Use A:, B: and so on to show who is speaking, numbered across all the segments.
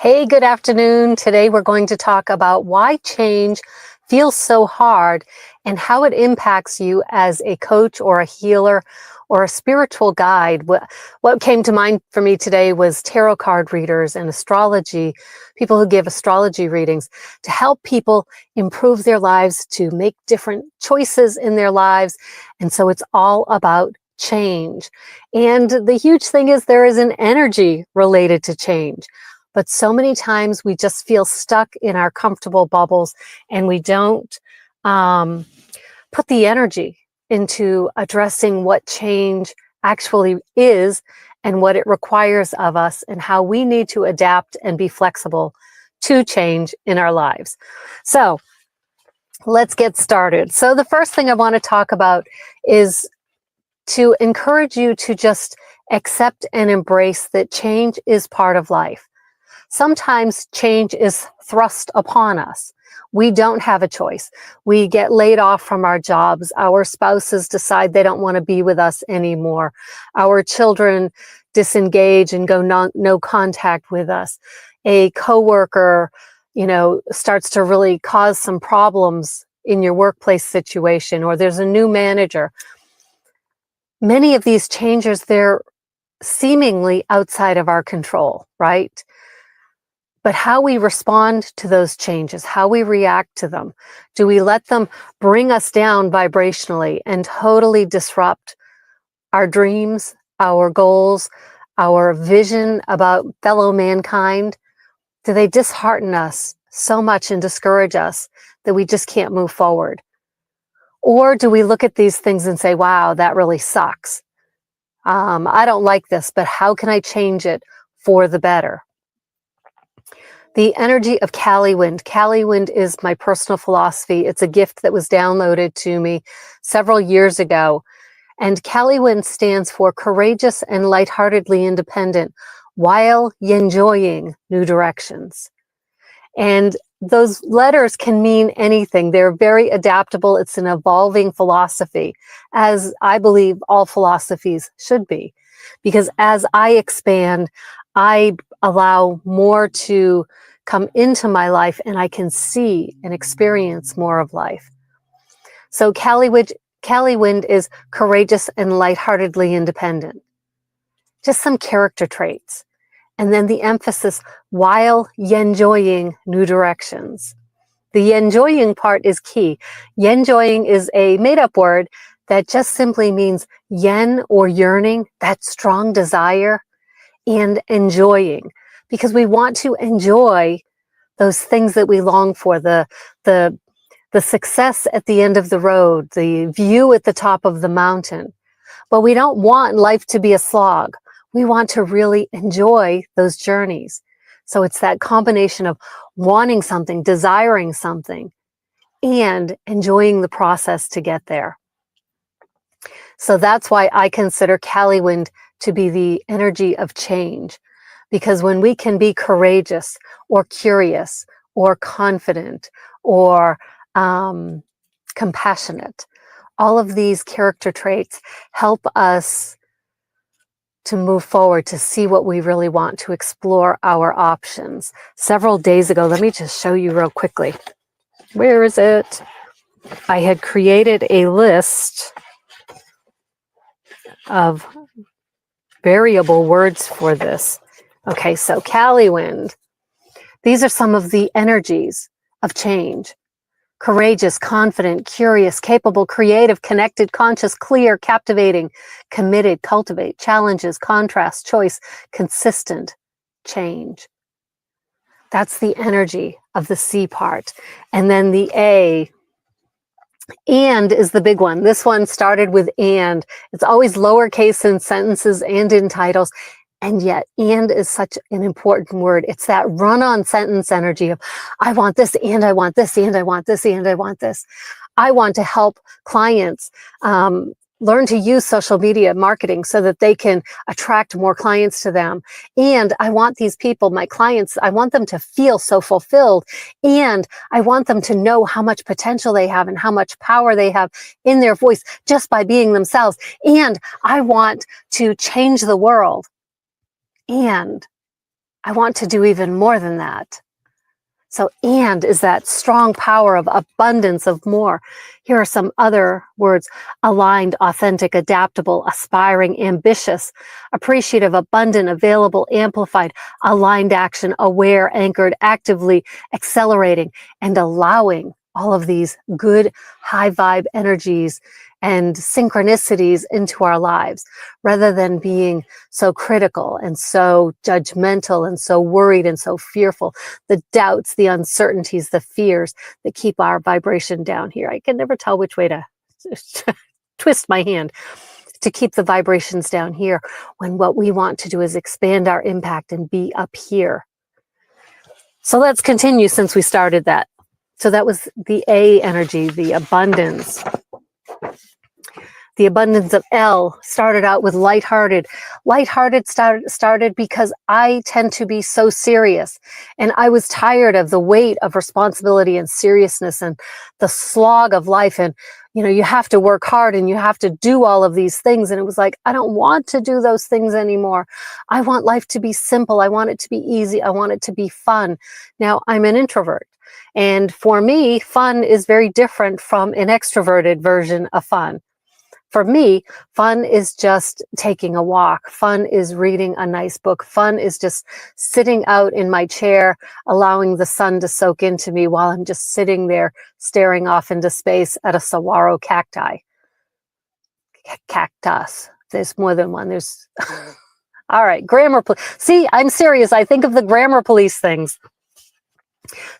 A: Hey, good afternoon. Today we're going to talk about why change feels so hard and how it impacts you as a coach or a healer or a spiritual guide. What came to mind for me today was tarot card readers and astrology, people who give astrology readings to help people improve their lives, to make different choices in their lives. And so it's all about change. And the huge thing is there is an energy related to change. But so many times we just feel stuck in our comfortable bubbles and we don't put the energy into addressing what change actually is and what it requires of us and how we need to adapt and be flexible to change in our lives. So let's get started. So the first thing I want to talk about is to encourage you to just accept and embrace that change is part of life. Sometimes change is thrust upon us. We don't have a choice. We get laid off from our jobs. Our spouses decide they don't want to be with us anymore. Our children disengage and go no contact with us. A coworker, starts to really cause some problems in your workplace situation, or there's a new manager. Many of these changes, they're seemingly outside of our control, right? But how we respond to those changes, how we react to them, do we let them bring us down vibrationally and totally disrupt our dreams, our goals, our vision about fellow mankind? Do they dishearten us so much and discourage us that we just can't move forward? Or do we look at these things and say, wow, that really sucks. I don't like this, but how can I change it for the better? The energy of Caliwynd. Caliwynd is my personal philosophy. It's a gift that was downloaded to me several years ago. And Caliwynd stands for courageous and lightheartedly independent while enjoying new directions. And those letters can mean anything. They're very adaptable. It's an evolving philosophy, as I believe all philosophies should be. Because as I expand, I allow more to come into my life and I can see and experience more of life. So Caliwynd is courageous and lightheartedly independent. Just some character traits. And then the emphasis, while enjoying new directions. The enjoying part is key. Enjoying is a made-up word that just simply means yen or yearning, that strong desire, and enjoying, because we want to enjoy those things that we long for, the success at the end of the road, the view at the top of the mountain. But we don't want life to be a slog. We want to really enjoy those journeys. So it's that combination of wanting something, desiring something, and enjoying the process to get there. So that's why I consider Caliwynd to be the energy of change. Because when we can be courageous or curious or confident or compassionate, all of these character traits help us to move forward, to see what we really want, to explore our options. Several days ago, let me just show you real quickly. Where is it? I had created a list of variable words for this. Okay, so Caliwynd. These are some of the energies of change. Courageous, confident, curious, capable, creative, connected, conscious, clear, captivating, committed, cultivate, challenges, contrast, choice, consistent, change. That's the energy of the C part. And then the A, and is the big one. This one started with and. It's always lowercase in sentences and in titles. And yet, and is such an important word. It's that run-on sentence energy of, I want this, and I want this, and I want this, and I want this. I want to help clients learn to use social media marketing so that they can attract more clients to them. And I want these people, my clients, I want them to feel so fulfilled. And I want them to know how much potential they have and how much power they have in their voice just by being themselves. And I want to change the world. And I want to do even more than that. So and is that strong power of abundance of more. Here are some other words: aligned, authentic, adaptable, aspiring, ambitious, appreciative, abundant, available, amplified, aligned action, aware, anchored, actively, accelerating, and allowing all of these good high vibe energies and synchronicities into our lives, rather than being so critical and so judgmental and so worried and so fearful. The doubts, the uncertainties, the fears that keep our vibration down here. I can never tell which way to twist my hand to keep the vibrations down here, when what we want to do is expand our impact and be up here. So let's continue since we started that. So that was the A energy, the abundance. The abundance of L started out with lighthearted. Lighthearted started because I tend to be so serious, and I was tired of the weight of responsibility and seriousness and the slog of life. And, you have to work hard and you have to do all of these things. And it was like, I don't want to do those things anymore. I want life to be simple. I want it to be easy. I want it to be fun. Now, I'm an introvert. And for me, fun is very different from an extroverted version of fun. For me, fun is just taking a walk. Fun is reading a nice book. Fun is just sitting out in my chair, allowing the sun to soak into me while I'm just sitting there staring off into space at a saguaro cactus. There's more than one. There's, all right, grammar. See, I'm serious. I think of the grammar police things.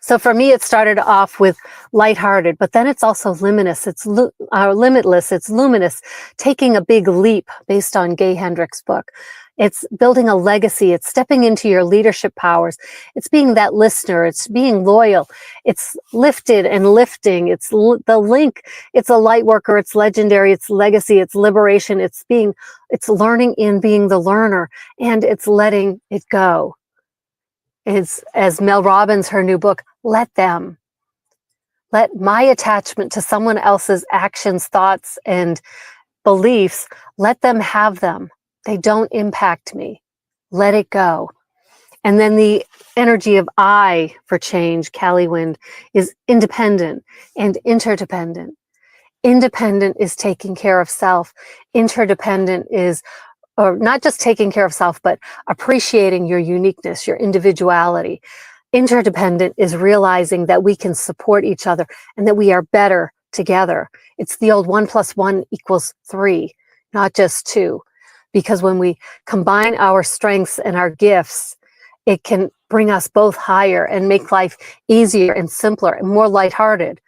A: So for me, it started off with lighthearted, but then it's also limitless. It's limitless. It's luminous, taking a big leap based on Gay Hendricks' book. It's building a legacy. It's stepping into your leadership powers. It's being that listener. It's being loyal. It's lifted and lifting. It's the link. It's a light worker. It's legendary. It's legacy. It's liberation. It's learning in being the learner, and it's letting it go. Is, as Mel Robbins, her new book, let them. Let my attachment to someone else's actions, thoughts, and beliefs, let them have them. They don't impact me. Let it go. And then the energy of I for change, Caliwynd, is independent and interdependent. Independent is taking care of self. Interdependent is or not just taking care of self, but appreciating your uniqueness, your individuality. Interdependent is realizing that we can support each other and that we are better together. It's the old 1 + 1 = 3, not just 2. Because when we combine our strengths and our gifts, it can bring us both higher and make life easier and simpler and more lighthearted,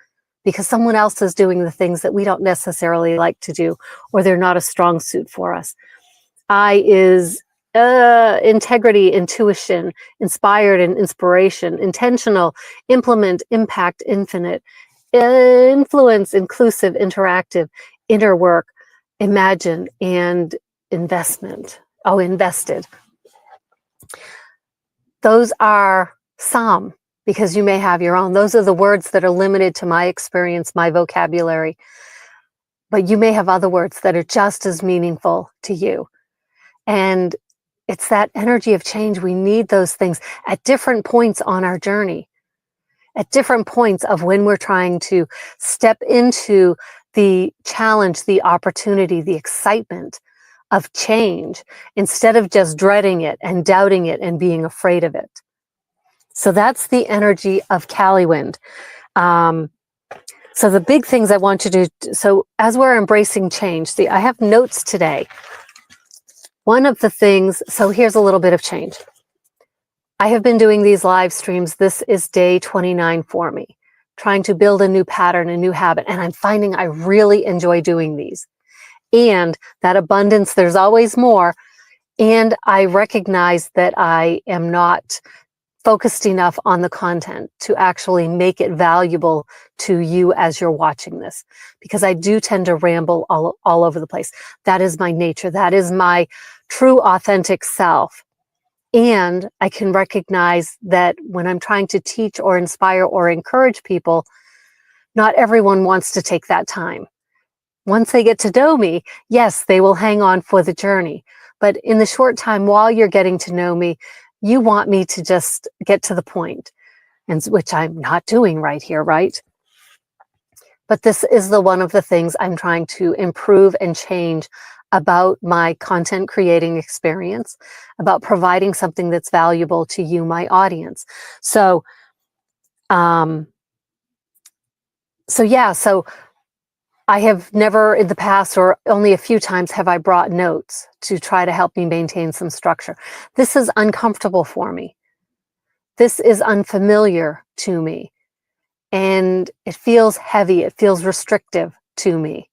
A: because someone else is doing the things that we don't necessarily like to do, or they're not a strong suit for us. I is integrity, intuition, inspired and inspiration, intentional, implement, impact, infinite, influence, inclusive, interactive, inner work, imagine, and investment. Oh, invested. Those are some, because you may have your own. Those are the words that are limited to my experience, my vocabulary. But you may have other words that are just as meaningful to you. And it's that energy of change. We need those things at different points on our journey, at different points of when we're trying to step into the challenge, the opportunity, the excitement of change, instead of just dreading it and doubting it and being afraid of it. So that's the energy of Caliwynd. So the big things I want you to do, so as we're embracing change, see, I have notes today. One of the things, so here's a little bit of change. I have been doing these live streams. This is day 29 for me, trying to build a new pattern, a new habit. And I'm finding I really enjoy doing these. And that abundance, there's always more. And I recognize that I am not focused enough on the content to actually make it valuable to you as you're watching this, because I do tend to ramble all over the place. That is my nature. That is my true authentic self. And I can recognize that when I'm trying to teach or inspire or encourage people, not everyone wants to take that time. Once they get to know me, yes, they will hang on for the journey. But in the short time while you're getting to know me, You want me to just get to the point, and which I'm not doing right here, right? But this is one of the things I'm trying to improve and change about my content creating experience, about providing something that's valuable to you, my audience. So, so I have never in the past, or only a few times, have I brought notes to try to help me maintain some structure. This is uncomfortable for me. This is unfamiliar to me. And it feels heavy. It feels restrictive to me.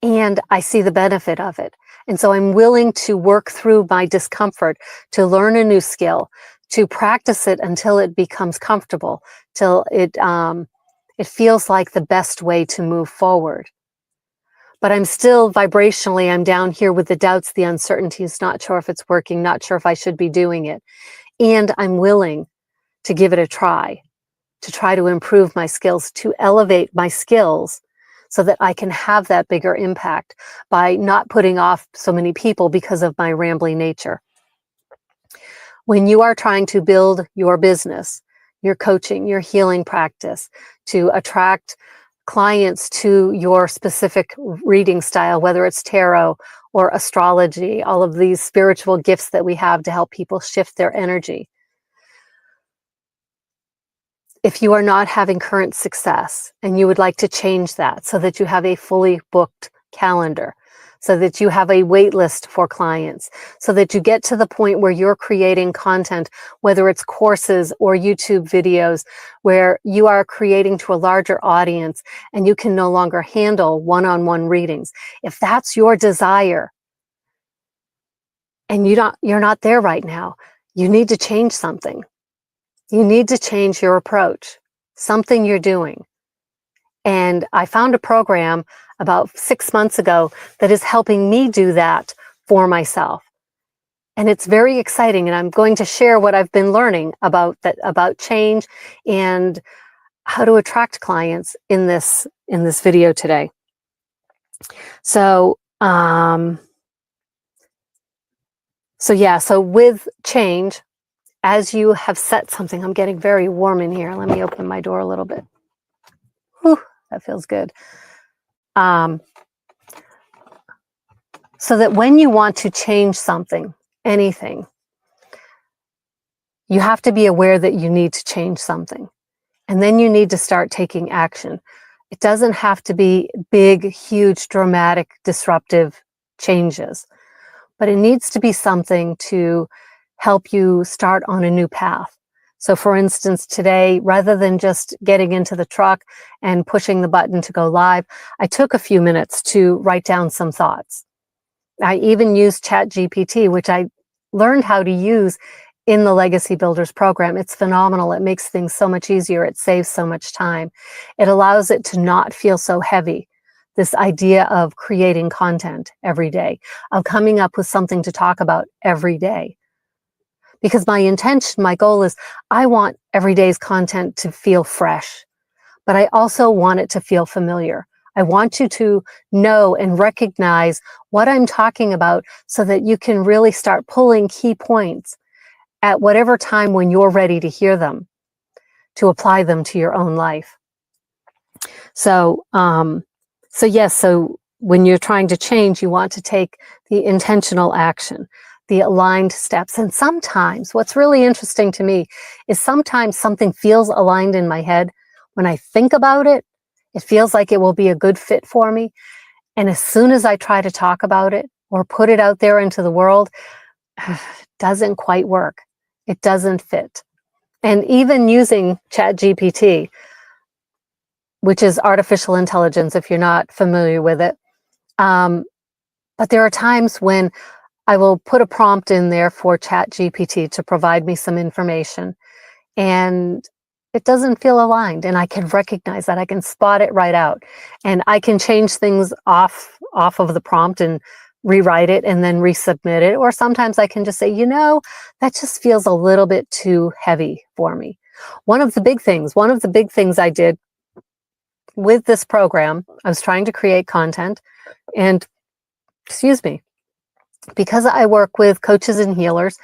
A: And I see the benefit of it. And so I'm willing to work through my discomfort, to learn a new skill, to practice it until it becomes comfortable, till it feels like the best way to move forward. But I'm still vibrationally, I'm down here with the doubts, the uncertainties, not sure if it's working, not sure if I should be doing it. And I'm willing to give it a try, to try to improve my skills, to elevate my skills so that I can have that bigger impact by not putting off so many people because of my rambling nature. When you are trying to build your business, your coaching, your healing practice, to attract clients to your specific reading style, whether it's tarot or astrology, all of these spiritual gifts that we have to help people shift their energy. If you are not having current success and you would like to change that so that you have a fully booked calendar, so that you have a wait list for clients, so that you get to the point where you're creating content, whether it's courses or YouTube videos, where you are creating to a larger audience and you can no longer handle one-on-one readings. If that's your desire and you're not there right now, you need to change something. You need to change your approach, something you're doing. And I found a program about 6 months ago that is helping me do that for myself. And it's very exciting. And I'm going to share what I've been learning about change and how to attract clients in this video today. So, so with change, as you have set something, I'm getting very warm in here. Let me open my door a little bit. Whew, that feels good. So that when you want to change something, anything, you have to be aware that you need to change something. And then you need to start taking action. It doesn't have to be big, huge, dramatic, disruptive changes, but it needs to be something to help you start on a new path. So for instance, today, rather than just getting into the truck and pushing the button to go live, I took a few minutes to write down some thoughts. I even used ChatGPT, which I learned how to use in the Legacy Builders program. It's phenomenal. It makes things so much easier. It saves so much time. It allows it to not feel so heavy. This idea of creating content every day, of coming up with something to talk about every day. Because my intention, my goal is, I want every day's content to feel fresh, but I also want it to feel familiar. I want you to know and recognize what I'm talking about so that you can really start pulling key points at whatever time when you're ready to hear them, to apply them to your own life. So when you're trying to change, you want to take the intentional action, the aligned steps. And sometimes what's really interesting to me is sometimes something feels aligned in my head. When I think about it, it feels like it will be a good fit for me. And as soon as I try to talk about it or put it out there into the world, it doesn't quite work. It doesn't fit. And even using ChatGPT, which is artificial intelligence, if you're not familiar with it. But there are times when I will put a prompt in there for ChatGPT to provide me some information, and it doesn't feel aligned, and I can recognize that. I can spot it right out, and I can change things off of the prompt and rewrite it and then resubmit it. Or sometimes I can just say, that just feels a little bit too heavy for me. One of the big things I did with this program, I was trying to create content, and because I work with coaches and healers,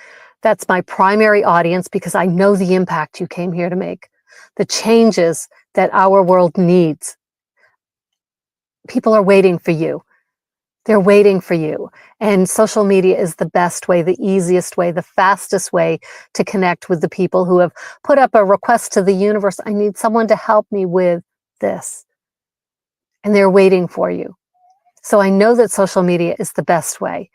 A: That's my primary audience because I know the impact you came here to make, the changes that our world needs. People are waiting for you. They're waiting for you. And social media is the best way, the easiest way, the fastest way to connect with the people who have put up a request to the universe. I need someone to help me with this. And they're waiting for you. So I know that social media is the best way.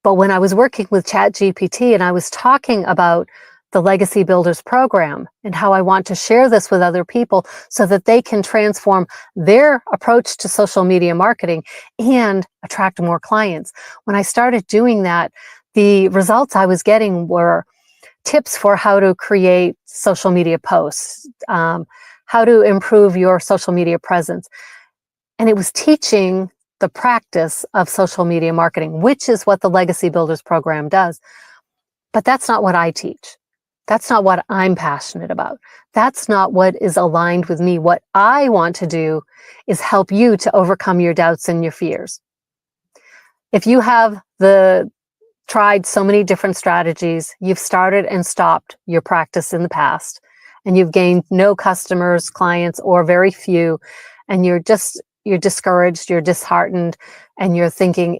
A: But when I was working with ChatGPT and I was talking about the Legacy Builders program and how I want to share this with other people so that they can transform their approach to social media marketing and attract more clients. When I started doing that, the results I was getting were tips for how to create social media posts, how to improve your social media presence. And it was teaching the practice of social media marketing, which is what the Legacy Builders program does. But that's not what I teach. That's not what I'm passionate about. That's not what is aligned with me. What I want to do is help you to overcome your doubts and your fears. If you have tried so many different strategies, you've started and stopped your practice in the past, and you've gained no customers, clients, or very few, and you're discouraged, you're disheartened, and you're thinking,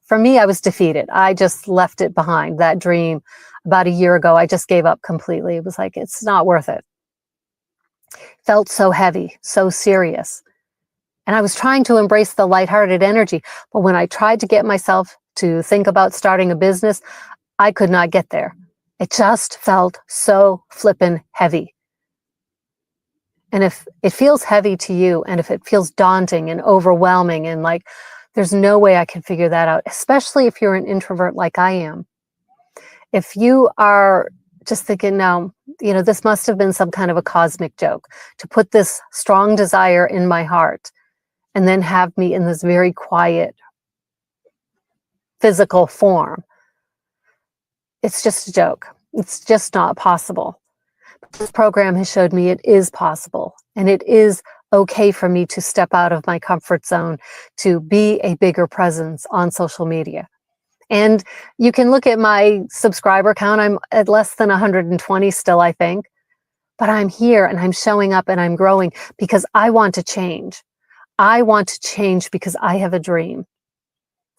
A: for me, I was defeated. I just left it behind. That dream about a year ago, I just gave up completely. It was like, it's not worth it. Felt so heavy, so serious. And I was trying to embrace the lighthearted energy. But when I tried to get myself to think about starting a business, I could not get there. It just felt so flippin' heavy. And if it feels heavy to you, and if it feels daunting and overwhelming and like, there's no way I can figure that out, especially if you're an introvert like I am. If you are just thinking, no, this must have been some kind of a cosmic joke to put this strong desire in my heart and then have me in this very quiet physical form. It's just a joke. It's just not possible. This program has showed me it is possible, and it is okay for me to step out of my comfort zone to be a bigger presence on social media. And you can look at my subscriber count. I'm at less than 120 still, I think. But I'm here and I'm showing up and I'm growing because I want to change. I want to change because I have a dream.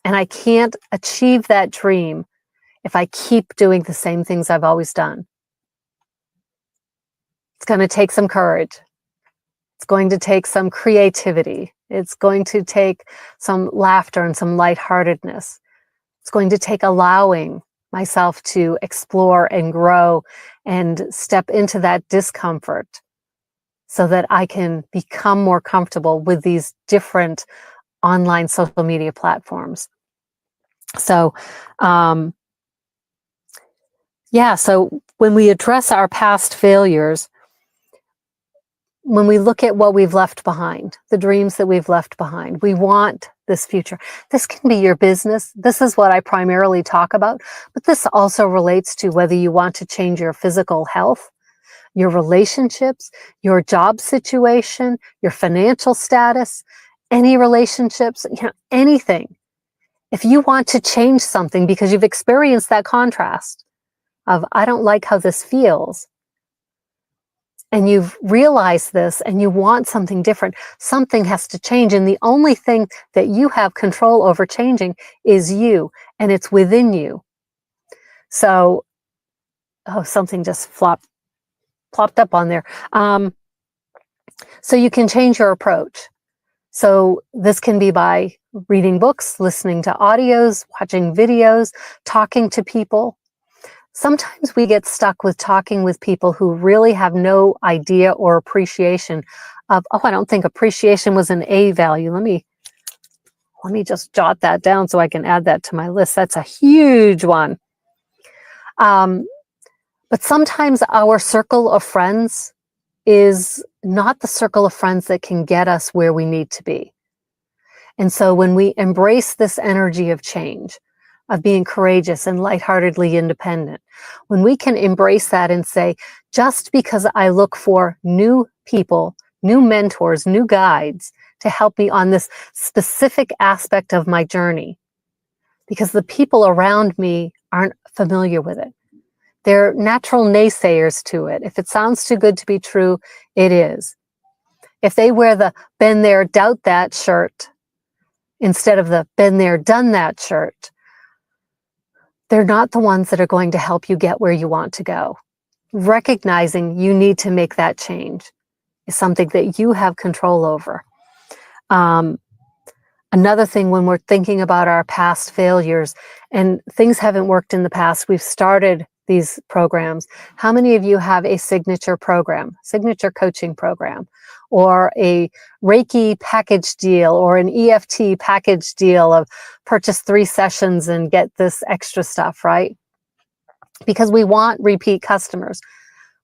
A: And I can't achieve that dream if I keep doing the same things I've always done. It's going to take some courage. It's going to take some creativity. It's going to take some laughter and some lightheartedness. It's going to take allowing myself to explore and grow and step into that discomfort so that I can become more comfortable with these different online social media platforms. So, so when we address our past failures, when we look at what we've left behind, the dreams that we've left behind, we want this future. This can be your business. This is what I primarily talk about, but this also relates to whether you want to change your physical health, your relationships, your job situation, your financial status, any relationships, anything. If you want to change something because you've experienced that contrast of, I don't like how this feels, and you've realized this and you want something different, something has to change. And the only thing that you have control over changing is you, and it's within you. So, something just plopped up on there. So you can change your approach. So this can be by reading books, listening to audios, watching videos, talking to people. Sometimes we get stuck with talking with people who really have no idea or appreciation of, I don't think appreciation was an A value. Let me just jot that down so I can add that to my list. That's a huge one. But sometimes our circle of friends is not the circle of friends that can get us where we need to be. And so when we embrace this energy of change, of being courageous and lightheartedly independent, when we can embrace that and say, just because I look for new people, new mentors, new guides to help me on this specific aspect of my journey, because the people around me aren't familiar with it. They're natural naysayers to it. If it sounds too good to be true, it is. If they wear the been there, doubt that shirt instead of the been there, done that shirt, they're not the ones that are going to help you get where you want to go. Recognizing you need to make that change is something that you have control over. Another thing, when we're thinking about our past failures and things haven't worked in the past, we've started these programs. How many of you have a signature program, signature coaching program, or a Reiki package deal, or an EFT package deal of purchase 3 sessions and get this extra stuff, right? Because we want repeat customers.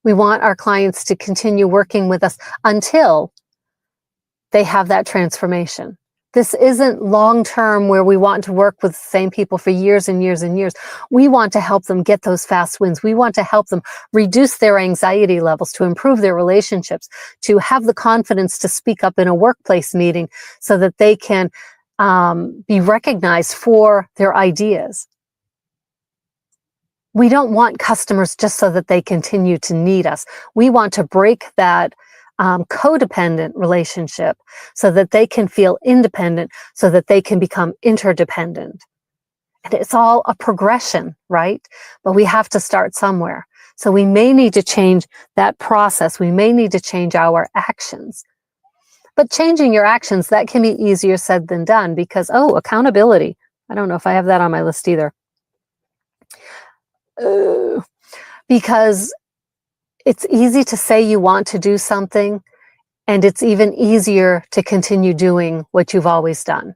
A: We want our clients to continue working with us until they have that transformation. This isn't long-term where we want to work with the same people for years and years and years. We want to help them get those fast wins. We want to help them reduce their anxiety levels, to improve their relationships, to have the confidence to speak up in a workplace meeting so that they can be recognized for their ideas. We don't want customers just so that they continue to need us. We want to break that codependent relationship so that they can feel independent, so that they can become interdependent. And it's all a progression, right? But we have to start somewhere. So we may need to change that process. We may need to change our actions. But changing your actions, that can be easier said than done because, accountability. I don't know if I have that on my list either. Because it's easy to say you want to do something, and it's even easier to continue doing what you've always done.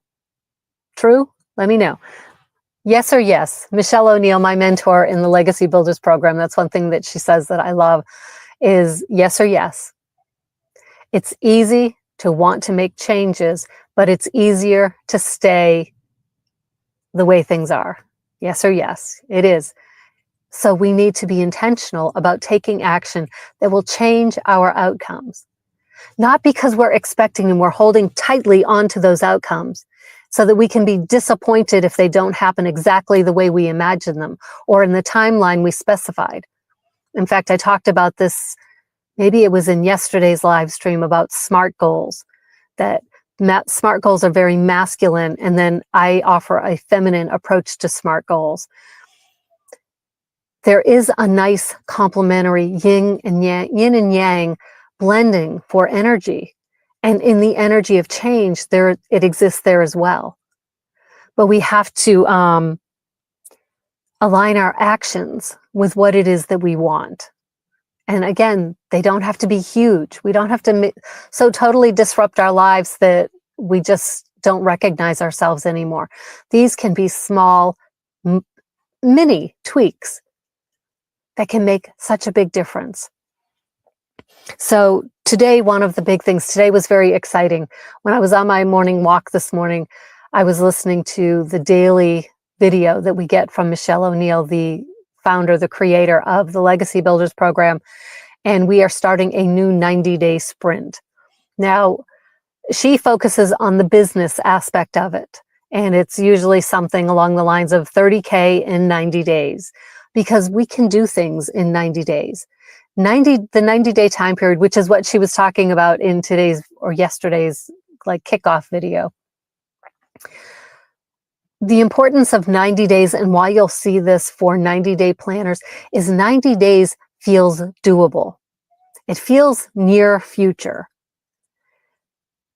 A: True? Let me know. Yes or yes. Michelle O'Neill, my mentor in the Legacy Builders program, that's one thing that she says that I love, is yes or yes. It's easy to want to make changes, but it's easier to stay the way things are. Yes or yes, it is. So we need to be intentional about taking action that will change our outcomes. Not because we're expecting and we're holding tightly onto those outcomes so that we can be disappointed if they don't happen exactly the way we imagine them or in the timeline we specified. In fact, I talked about this, maybe it was in yesterday's live stream, about SMART goals, that SMART goals are very masculine, and then I offer a feminine approach to SMART goals. There is a nice complementary yin and yang blending for energy. And in the energy of change, it exists there as well. But we have to align our actions with what it is that we want. And again, they don't have to be huge. We don't have to so totally disrupt our lives that we just don't recognize ourselves anymore. These can be small, mini tweaks that can make such a big difference. So today, one of the big things, today was very exciting. When I was on my morning walk this morning, I was listening to the daily video that we get from Michelle O'Neill, the founder, the creator of the Legacy Builders program, and we are starting a new 90-day sprint. Now, she focuses on the business aspect of it, and it's usually something along the lines of 30K in 90 days. Because we can do things in 90 days. The 90-day time period, which is what she was talking about in today's or yesterday's kickoff video. The importance of 90 days and why you'll see this for 90-day planners is 90 days feels doable. It feels near future.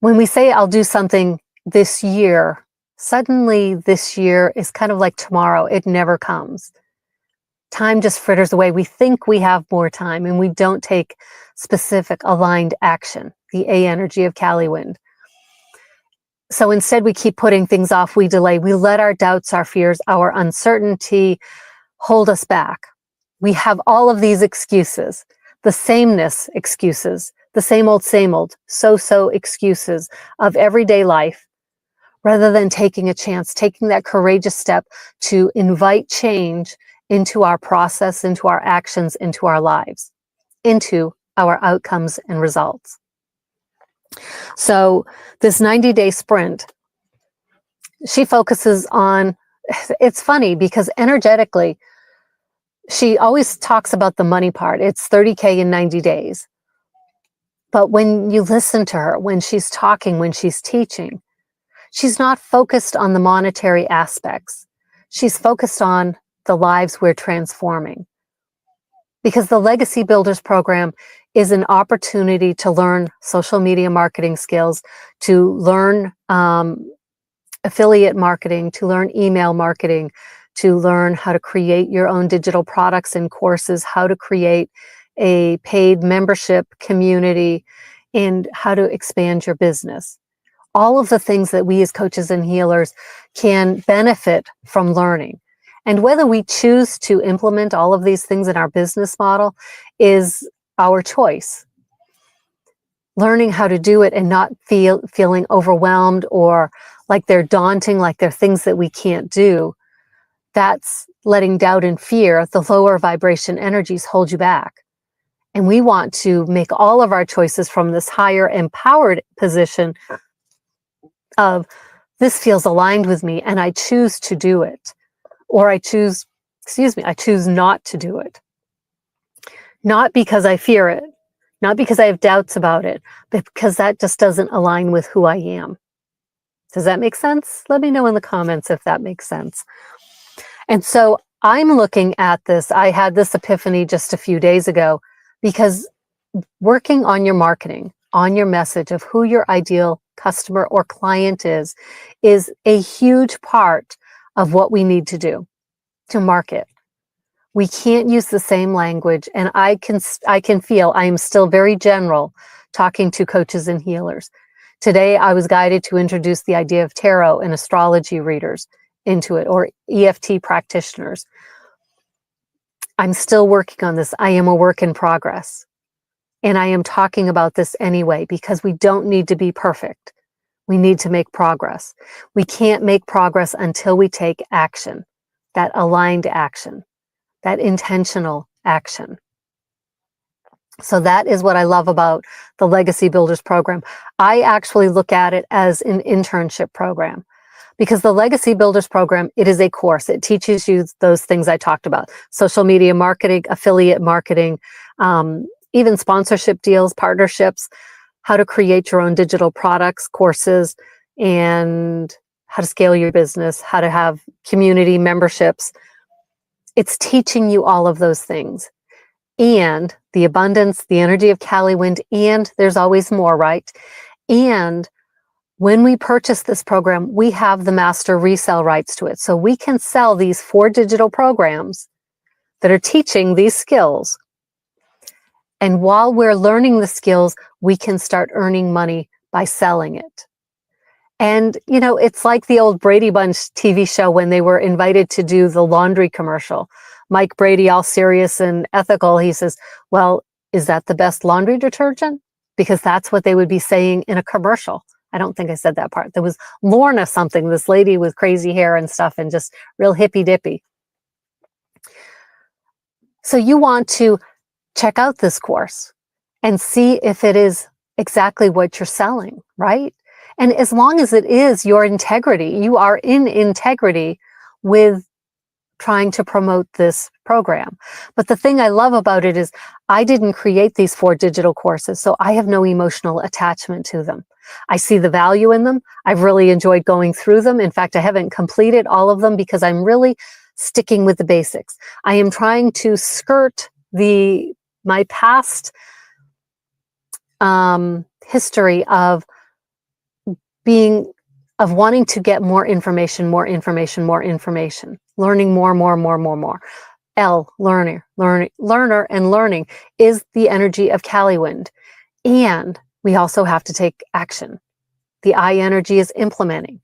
A: When we say I'll do something this year, suddenly this year is kind of like tomorrow. It never comes. Time just fritters away. We think we have more time and we don't take specific aligned action, the A energy of Caliwynd. So instead we keep putting things off, we delay, we let our doubts, our fears, our uncertainty hold us back. We have all of these excuses, the sameness excuses, the same old, so-so excuses of everyday life, rather than taking a chance, taking that courageous step to invite change into our process, into our actions, into our lives, into our outcomes and results. So this 90-day sprint, she focuses on it's funny because energetically, she always talks about the money part. It's 30K in 90 days. But when you listen to her, when she's talking, when she's teaching, she's not focused on the monetary aspects. She's focused on the lives we're transforming. Because the Legacy Builders program is an opportunity to learn social media marketing skills, to learn affiliate marketing, to learn email marketing, to learn how to create your own digital products and courses, how to create a paid membership community, and how to expand your business. All of the things that we as coaches and healers can benefit from learning. And whether we choose to implement all of these things in our business model is our choice. Learning how to do it and not feeling overwhelmed or like they're daunting, like they're things that we can't do, that's letting doubt and fear, the lower vibration energies, hold you back. And we want to make all of our choices from this higher empowered position of this feels aligned with me and I choose to do it. Or I choose not to do it. Not because I fear it, not because I have doubts about it, but because that just doesn't align with who I am. Does that make sense? Let me know in the comments if that makes sense. And so I'm looking at this. I had this epiphany just a few days ago because working on your marketing, on your message of who your ideal customer or client is a huge part of what we need to do to market. We can't use the same language, and I can feel I am still very general talking to coaches and healers. Today, I was guided to introduce the idea of tarot and astrology readers into it, or EFT practitioners. I'm still working on this. I am a work in progress, and I am talking about this anyway because we don't need to be perfect. We need to make progress. We can't make progress until we take action, that aligned action, that intentional action. So that is what I love about the Legacy Builders program. I actually look at it as an internship program because the Legacy Builders program, it is a course. It teaches you those things I talked about: social media marketing, affiliate marketing, even sponsorship deals, partnerships, how to create your own digital products, courses, and how to scale your business, how to have community memberships. It's teaching you all of those things. And the abundance, the energy of Caliwynd, and there's always more, right? And when we purchase this program, we have the master resale rights to it. So we can sell these 4 digital programs that are teaching these skills. And while we're learning the skills, we can start earning money by selling it. And, you know, it's like the old Brady Bunch TV show when they were invited to do the laundry commercial. Mike Brady, all serious and ethical, he says, well, is that the best laundry detergent? Because that's what they would be saying in a commercial. I don't think I said that part. There was Lorna something, this lady with crazy hair and stuff and just real hippy dippy. So you want to check out this course and see if it is exactly what you're selling, right? And as long as it is your integrity, you are in integrity with trying to promote this program. But the thing I love about it is I didn't create these 4 digital courses, so I have no emotional attachment to them. I see the value in them. I've really enjoyed going through them. In fact, I haven't completed all of them because I'm really sticking with the basics. I am trying to skirt my past history of wanting to get more information, learning more. Learner, and learning is the energy of Caliwynd. And we also have to take action. The I energy is implementing.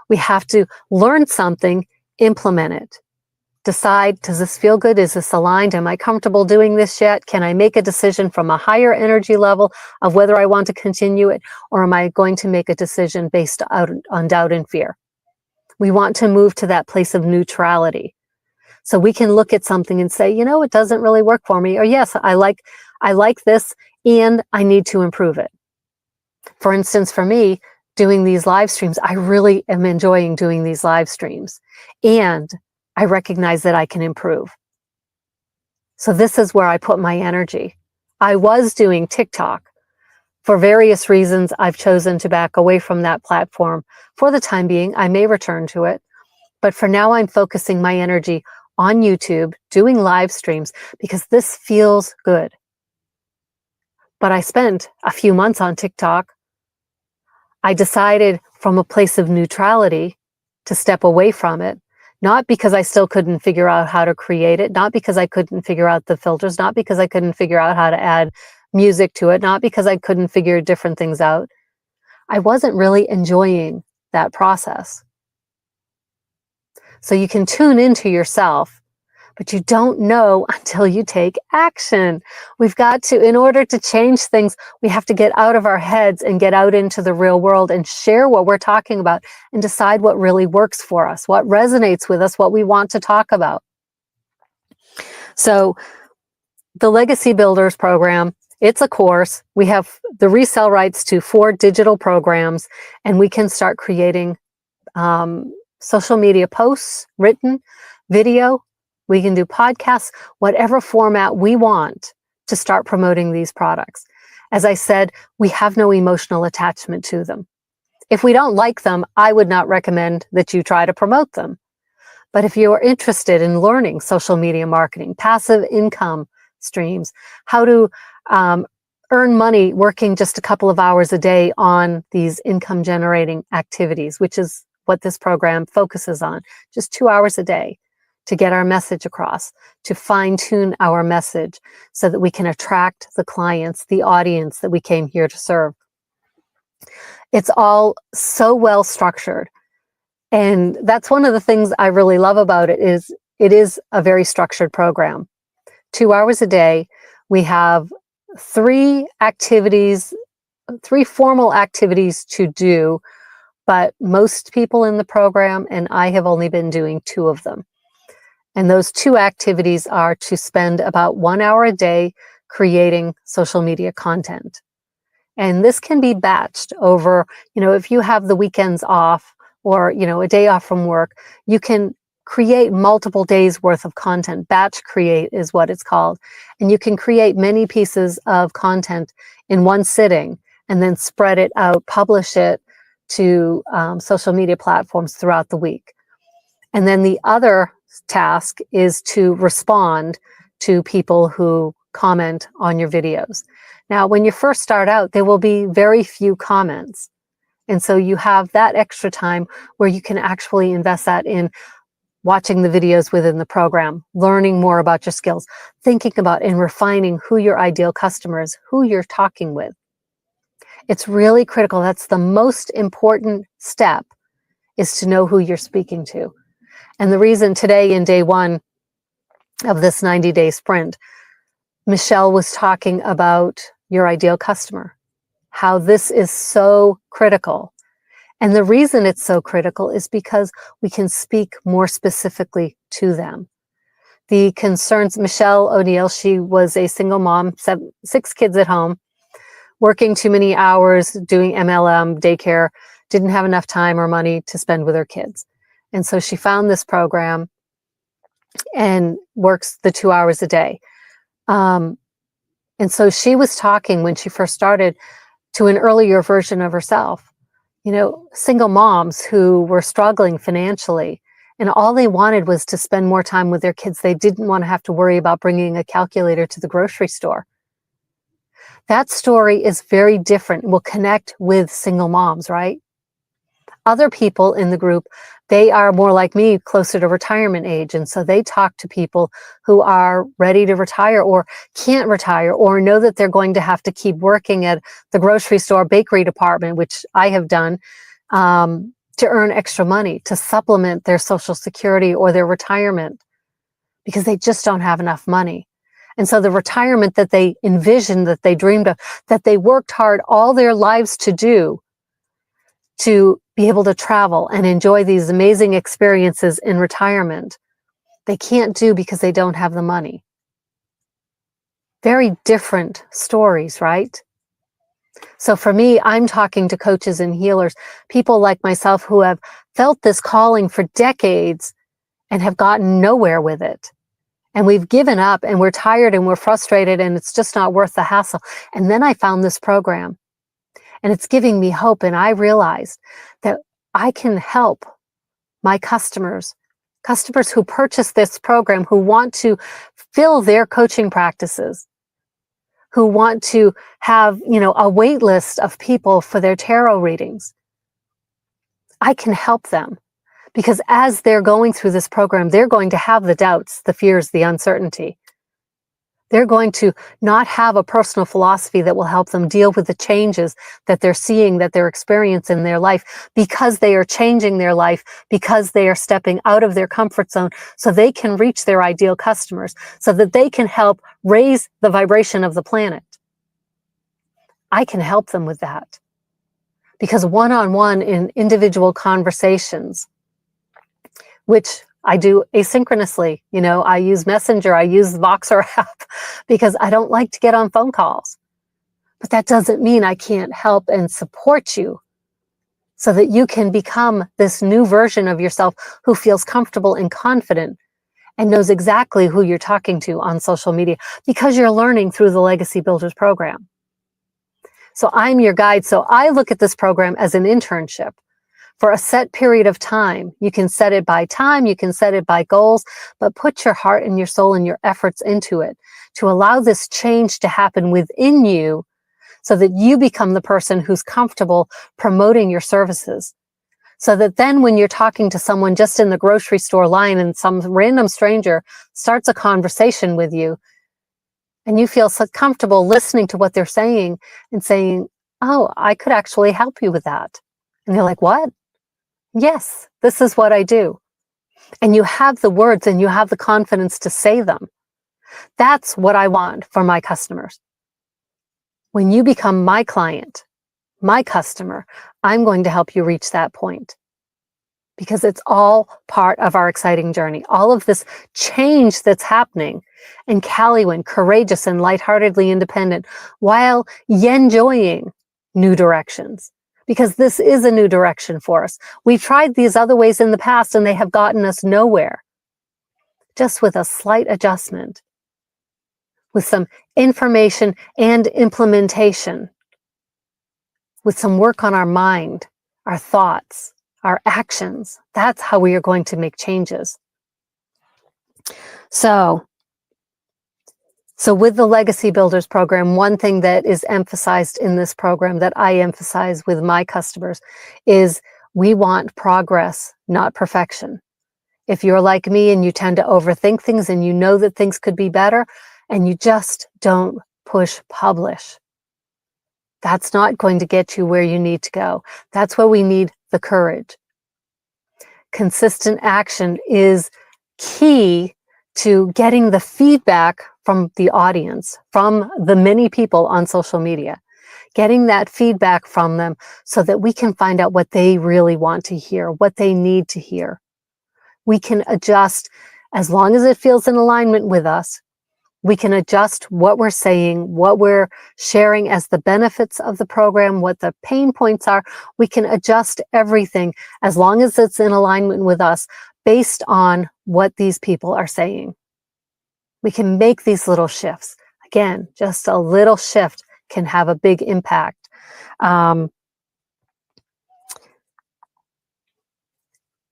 A: We have to learn something, implement it. Decide, does this feel good? Is this aligned? Am I comfortable doing this yet? Can I make a decision from a higher energy level of whether I want to continue it? Or am I going to make a decision based on doubt and fear? We want to move to that place of neutrality. So we can look at something and say, you know, it doesn't really work for me. Or yes, I like this and I need to improve it. For instance, for me, doing these live streams. I really am enjoying doing these live streams, and I recognize that I can improve. So this is where I put my energy. I was doing TikTok. For various reasons, I've chosen to back away from that platform for the time being. I may return to it, but for now I'm focusing my energy on YouTube, doing live streams, because this feels good. But I spent a few months on TikTok. I decided from a place of neutrality to step away from it, not because I still couldn't figure out how to create it, not because I couldn't figure out the filters, not because I couldn't figure out how to add music to it, not because I couldn't figure different things out. I wasn't really enjoying that process. So you can tune into yourself, but you don't know until you take action. We've got to, in order to change things, we have to get out of our heads and get out into the real world and share what we're talking about and decide what really works for us, what resonates with us, what we want to talk about. So the Legacy Builders program, it's a course. We have the resale rights to 4 digital programs, and we can start creating social media posts, written, video. We can do podcasts, whatever format we want to start promoting these products. As I said, we have no emotional attachment to them. If we don't like them, I would not recommend that you try to promote them. But if you are interested in learning social media marketing, passive income streams, how to earn money working just a couple of hours a day on these income generating activities, which is what this program focuses on, just 2 hours a day to get our message across, to fine tune our message so that we can attract the clients, the audience that we came here to serve. It's all so well structured. And that's one of the things I really love about it is a very structured program. 2 hours a day, we have 3 activities, 3 formal activities to do, but most people in the program, and I have only been doing 2 of them. And those 2 activities are to spend about 1 hour a day creating social media content. And this can be batched over, if you have the weekends off or, a day off from work, you can create multiple days worth of content. Batch create is what it's called. And you can create many pieces of content in one sitting and then spread it out, publish it to social media platforms throughout the week. And then the other task is to respond to people who comment on your videos. Now, when you first start out, there will be very few comments. And so you have that extra time where you can actually invest that in watching the videos within the program, learning more about your skills, thinking about and refining who your ideal customer is, who you're talking with. It's really critical. That's the most important step, is to know who you're speaking to. And the reason today in day 1 of this 90-day sprint, Michelle was talking about your ideal customer, how this is so critical. And the reason it's so critical is because we can speak more specifically to them. The concerns, Michelle O'Neill, she was a single mom, 6 kids at home, working too many hours, doing MLM, daycare, didn't have enough time or money to spend with her kids. And so she found this program and works the 2 hours a day. And so she was talking when she first started to an earlier version of herself, single moms who were struggling financially, and all they wanted was to spend more time with their kids. They didn't want to have to worry about bringing a calculator to the grocery store. That story is very different. Will connect with single moms, right? Other people in the group, they are more like me, closer to retirement age. And so they talk to people who are ready to retire or can't retire or know that they're going to have to keep working at the grocery store, bakery department, which I have done, to earn extra money, to supplement their Social Security or their retirement, because they just don't have enough money. And so the retirement that they envisioned, that they dreamed of, that they worked hard all their lives to do, to be able to travel and enjoy these amazing experiences in retirement, they can't do because they don't have the money. Very different stories, right? So for me, I'm talking to coaches and healers, people like myself who have felt this calling for decades and have gotten nowhere with it. And we've given up and we're tired and we're frustrated and it's just not worth the hassle. And then I found this program and it's giving me hope. And I realized that I can help my customers who purchase this program, who want to fill their coaching practices, who want to have, a wait list of people for their tarot readings. I can help them because as they're going through this program, they're going to have the doubts, the fears, the uncertainty. They're going to not have a personal philosophy that will help them deal with the changes that they're seeing, that they're experiencing in their life, because they are changing their life, because they are stepping out of their comfort zone so they can reach their ideal customers, so that they can help raise the vibration of the planet. I can help them with that because one-on-one in individual conversations, which I do asynchronously. I use Messenger, I use the Voxer app because I don't like to get on phone calls. But that doesn't mean I can't help and support you so that you can become this new version of yourself who feels comfortable and confident and knows exactly who you're talking to on social media because you're learning through the Legacy Builders program. So I'm your guide. So I look at this program as an internship for a set period of time. You can set it by time, you can set it by goals, but put your heart and your soul and your efforts into it to allow this change to happen within you so that you become the person who's comfortable promoting your services. So that then when you're talking to someone just in the grocery store line and some random stranger starts a conversation with you and you feel so comfortable listening to what they're saying and saying, oh, I could actually help you with that. And they're like, what? Yes, this is what I do. And you have the words and you have the confidence to say them. That's what I want for my customers. When you become my client, my customer, I'm going to help you reach that point because it's all part of our exciting journey. All of this change that's happening in Caliwynd, courageous and lightheartedly independent, while enjoying new directions. Because this is a new direction for us. We've tried these other ways in the past and they have gotten us nowhere. Just with a slight adjustment, with some information and implementation, with some work on our mind, our thoughts, our actions. That's how we are going to make changes. So with the Legacy Builders program, one thing that is emphasized in this program that I emphasize with my customers is we want progress, not perfection. If you're like me and you tend to overthink things and you know that things could be better and you just don't push publish, that's not going to get you where you need to go. That's where we need the courage. Consistent action is key to getting the feedback from the audience, from the many people on social media, getting that feedback from them so that we can find out what they really want to hear, what they need to hear. We can adjust as long as it feels in alignment with us. We can adjust what we're saying, what we're sharing as the benefits of the program, what the pain points are. We can adjust everything as long as it's in alignment with us based on what these people are saying. We can make these little shifts. Again, just a little shift can have a big impact. And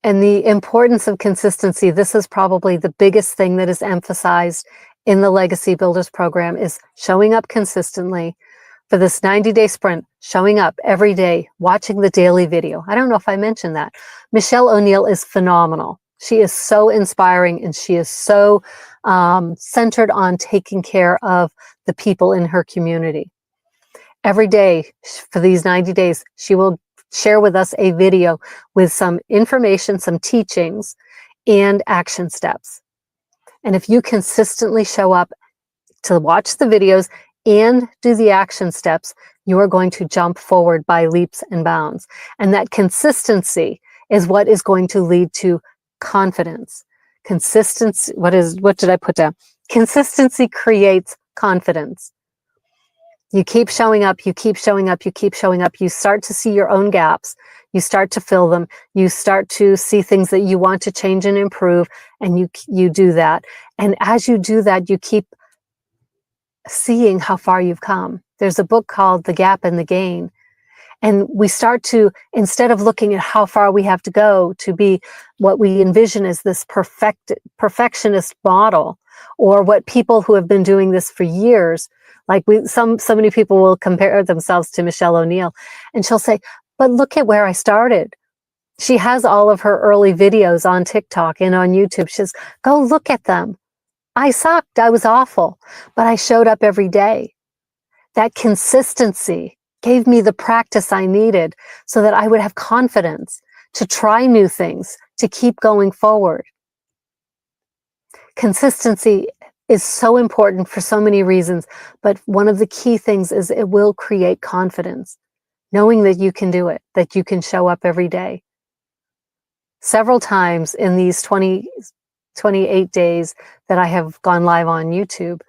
A: the importance of consistency, this is probably the biggest thing that is emphasized in the Legacy Builders program, is showing up consistently for this 90-day sprint, showing up every day, watching the daily video. I don't know if I mentioned that. Michelle O'Neill is phenomenal. She is so inspiring and she is so centered on taking care of the people in her community. Every day for these 90 days, she will share with us a video with some information, some teachings, and action steps. And if you consistently show up to watch the videos and do the action steps, you are going to jump forward by leaps and bounds. And that consistency is what is going to lead to confidence. Consistency, what did I put down? Consistency creates confidence. You keep showing up, you keep showing up, you keep showing up. You start to see your own gaps. You start to fill them. You start to see things that you want to change and improve, and you do that. And as you do that, you keep seeing how far you've come. There's a book called The Gap and the Gain. And we start to, instead of looking at how far we have to go to be what we envision as this perfectionist model, or what people who have been doing this for years, like so many people will compare themselves to Michelle O'Neill, and she'll say, but look at where I started. She has all of her early videos on TikTok and on YouTube. She says, go look at them. I sucked. I was awful, but I showed up every day. That consistency gave me the practice I needed so that I would have confidence to try new things, to keep going forward. Consistency is so important for so many reasons, but one of the key things is it will create confidence, knowing that you can do it, that you can show up every day. Several times in these 28 days that I have gone live on YouTube,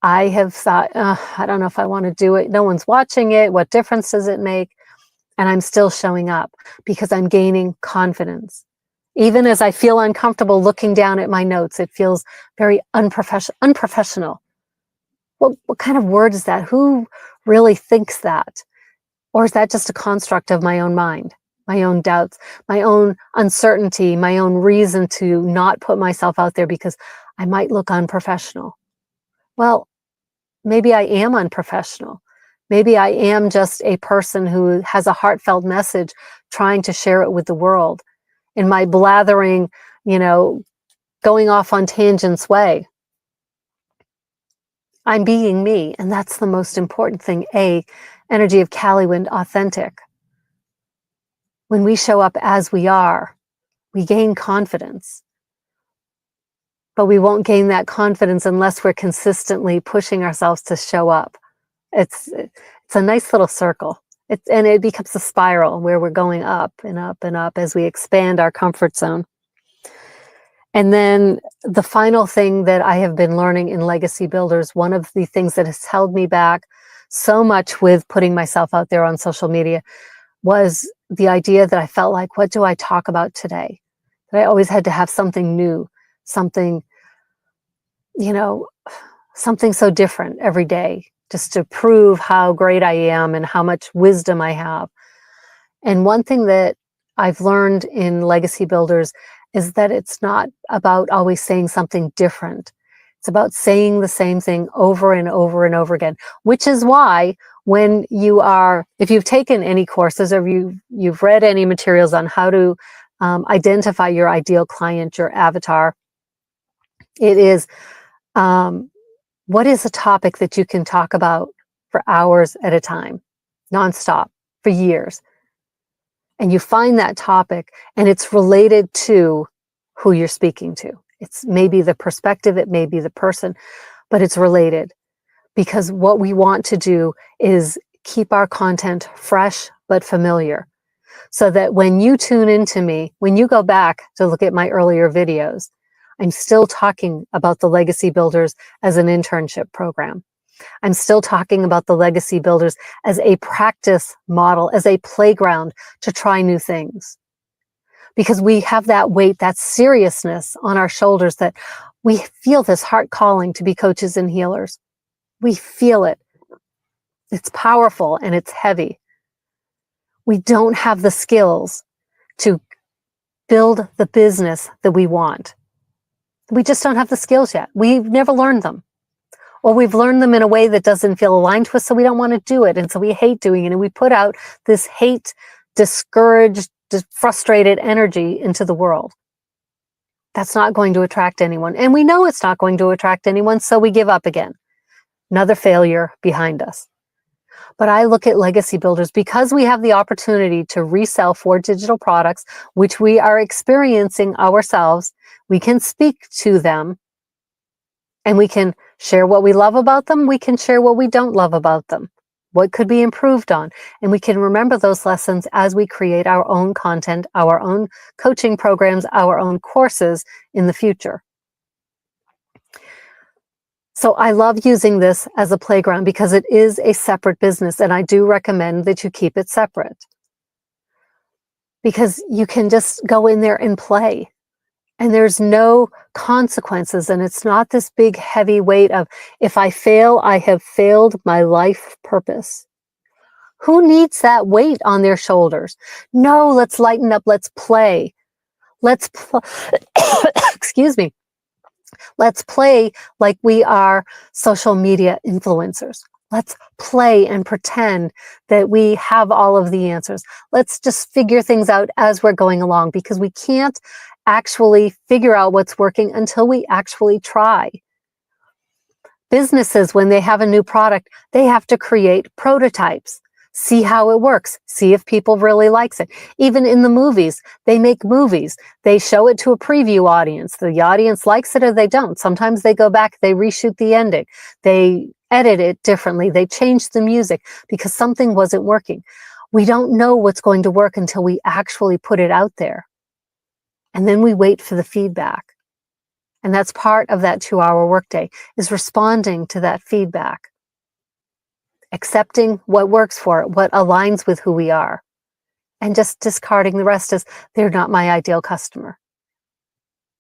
A: I have thought, I don't know if I want to do it. No one's watching it. What difference does it make? And I'm still showing up because I'm gaining confidence. Even as I feel uncomfortable looking down at my notes, it feels very unprofessional. What kind of word is that? Who really thinks that? Or is that just a construct of my own mind, my own doubts, my own uncertainty, my own reason to not put myself out there because I might look unprofessional? Well, maybe I am unprofessional. Maybe I am just a person who has a heartfelt message trying to share it with the world in my blathering, going off on tangents way. I'm being me, and that's the most important thing. Energy of Caliwynd, authentic. When we show up as we are, we gain confidence. But we won't gain that confidence unless we're consistently pushing ourselves to show up. It's a nice little circle. And it becomes a spiral where we're going up and up and up as we expand our comfort zone. And then the final thing that I have been learning in Legacy Builders, one of the things that has held me back so much with putting myself out there on social media was the idea that I felt like, what do I talk about today? That I always had to have something new, something so different every day, just to prove how great I am and how much wisdom I have. And one thing that I've learned in Legacy Builders is that it's not about always saying something different. It's about saying the same thing over and over and over again, which is why when if you've taken any courses or you've read any materials on how to identify your ideal client, your avatar, it is, what is a topic that you can talk about for hours at a time, nonstop, for years? And you find that topic and it's related to who you're speaking to. It's maybe the perspective, it may be the person, but it's related. Because what we want to do is keep our content fresh but familiar. So that when you tune into me, when you go back to look at my earlier videos, I'm still talking about the Legacy Builders as an internship program. I'm still talking about the Legacy Builders as a practice model, as a playground to try new things. Because we have that weight, that seriousness on our shoulders, that we feel this heart calling to be coaches and healers. We feel it. It's powerful and it's heavy. We don't have the skills to build the business that we want. We just don't have the skills yet. We've never learned them. Or we've learned them in a way that doesn't feel aligned to us, so we don't want to do it. And so we hate doing it. And we put out this hate, discouraged, frustrated energy into the world. That's not going to attract anyone. And we know it's not going to attract anyone, so we give up again. Another failure behind us. But I look at Legacy Builders because we have the opportunity to resell 4 digital products, which we are experiencing ourselves. We can speak to them and we can share what we love about them. We can share what we don't love about them, what could be improved on. And we can remember those lessons as we create our own content, our own coaching programs, our own courses in the future. So I love using this as a playground because it is a separate business, and I do recommend that you keep it separate because you can just go in there and play. And there's no consequences, and it's not this big heavy weight of, if I fail, I have failed my life purpose. Who needs that weight on their shoulders? No, let's lighten up, let's play. Excuse me. Let's play like we are social media influencers. Let's play and pretend that we have all of the answers. Let's just figure things out as we're going along, because we can't actually figure out what's working until we actually try. Businesses, when they have a new product, they have to create prototypes, see how it works, see if people really likes it. Even in the movies, they make movies. They show it to a preview audience. The audience likes it or they don't. Sometimes they go back, they reshoot the ending. They edit it differently. They change the music because something wasn't working. We don't know what's going to work until we actually put it out there. And then we wait for the feedback. And that's part of that 2-hour workday, is responding to that feedback, accepting what works for it, what aligns with who we are, and just discarding the rest as, they're not my ideal customer.